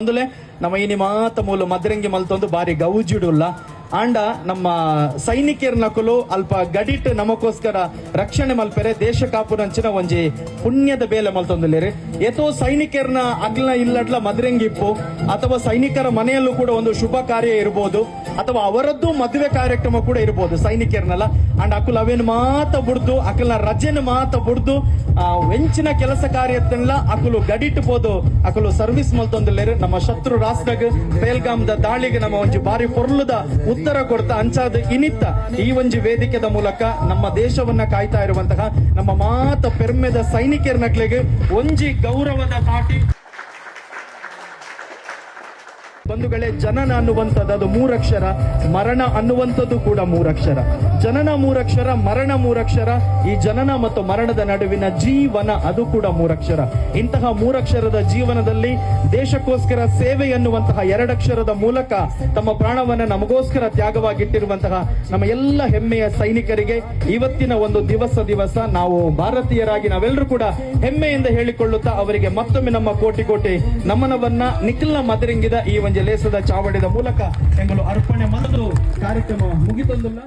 ಒಂದುಲೆ ನಮ್ಮ ಇನಿ ಮಾತ ಮೂಲ ಮದ್ರಂಗಿ ಮಲ್ತೊಂದು ಬಾರಿ ಗೌಜಿಡುಲ್ಲ ಆಂಡ ನಮ್ಮ ಸೈನಿಕರ ನಕಲು ಅಲ್ಪ ಗಡಿಟ್ ನಮಗೋಸ್ಕರ ರಕ್ಷಣೆ ಮಲ್ಪೆರೆ ದೇಶ ಕಾಪುನಂಚಿನ ಒಂಜಿ ಪುಣ್ಯದ ಬೇಲೆ ಮಲ್ತೊಂದುಲ್ಲೇರಿ ಏತೋ ಸೈನಿಕರನ್ನ ಅಗ್ಲ ಇಲ್ಲಡ್ಲ ಮದ್ರಂಗಿಪ್ಪು ಅಥವಾ ಸೈನಿಕರ ಮನೆಯಲ್ಲೂ ಕೂಡ ಒಂದು ಶುಭ ಕಾರ್ಯ ಇರಬಹುದು ಅಥವಾ ಅವರದ್ದು ಮದುವೆ ಕಾರ್ಯಕ್ರಮ ಕೂಡ ಇರಬಹುದು ಸೈನಿಕರನ್ನೆಲ್ಲ ಅಂಡ್ ಅಕುಲ್ ಅವೇನು ಮಾತ ಬುಡ್ದು ಅಕಲ್ನ ರಜೆನ ಮಾತ ಬುಡ್ದು ವೆಂಚಿನ ಕೆಲಸ ಕಾರ್ಯತ್ತನ್ಲ ಅಕುಲು ಗಡಿಟ್ ಬೋದು ಅಕುಲು ಸರ್ವಿಸ್ ಮಲ್ತೊಂದುಲ್ಲೇರಿ ನಮ್ಮ ಶತ್ರು ರಾಷ್ಟ್ರಗ್ ಪೇಲ್ಗಾಮ್ದ ದಾಳಿಗೆ ನಮ್ಮ ಒಂಜಿ ಬಾರಿ ಪೊರ್ಲುದ ಉತ್ತರ ಕೊಡ್ತಾ ಅಂಚಾದ ಇನಿತ್ತ ಈ ಒಂಜಿ ವೇದಿಕೆದ ಮೂಲಕ ನಮ್ಮ ದೇಶವನ್ನ ಕಾಯ್ತಾ ಇರುವಂತಹ ನಮ್ಮ ಮಾತ ಪೆರ್ಮೆದ ಸೈನಿಕರ ನಕ್ಲೆಗೆ ಒಂಜಿ ಗೌರವದ ಕಾಟಿ ಬಂಧುಗಳೇ. ಜನನ ಅನ್ನುವಂಥದ್ದು ಅದು ಮೂರಕ್ಷರ, ಮರಣ ಅನ್ನುವಂಥದ್ದು ಕೂಡ ಮೂರಕ್ಷರ. ಜನನ ಮೂರಕ್ಷರ, ಮರಣ ಮೂರಕ್ಷರ. ಈ ಜನನ ಮತ್ತು ಮರಣದ ನಡುವಿನ ಜೀವನ ಅದು ಕೂಡ ಮೂರಕ್ಷರ. ಇಂತಹ ಮೂರಕ್ಷರದ ಜೀವನದಲ್ಲಿ ದೇಶಕ್ಕೋಸ್ಕರ ಸೇವೆ ಎನ್ನುವಂತಹ ಎರಡಕ್ಷರದ ಮೂಲಕ ತಮ್ಮ ಪ್ರಾಣವನ್ನ ನಮಗೋಸ್ಕರ ತ್ಯಾಗವಾಗಿಟ್ಟಿರುವಂತಹ ನಮ್ಮ ಎಲ್ಲ ಹೆಮ್ಮೆಯ ಸೈನಿಕರಿಗೆ ಇವತ್ತಿನ ಒಂದು ದಿವಸ ನಾವು ಭಾರತೀಯರಾಗಿ ನಾವೆಲ್ಲರೂ ಕೂಡ ಹೆಮ್ಮೆಯಿಂದ ಹೇಳಿಕೊಳ್ಳುತ್ತಾ ಅವರಿಗೆ ಮತ್ತೊಮ್ಮೆ ನಮ್ಮ ಕೋಟಿ ಕೋಟಿ ನಮನವನ್ನ ನಿಖಿಲ ಮದರಿಂಗಿದ ಈ ಒಂದು ಲೇಸದ ಚಾವಡಿದ ಮೂಲಕ ಎಂಗಳು ಅರ್ಪಣೆ ಮಾಡಲು ಕಾರ್ಯಕ್ರಮ ಮುಗಿತೊಂದಿಲ್ಲ.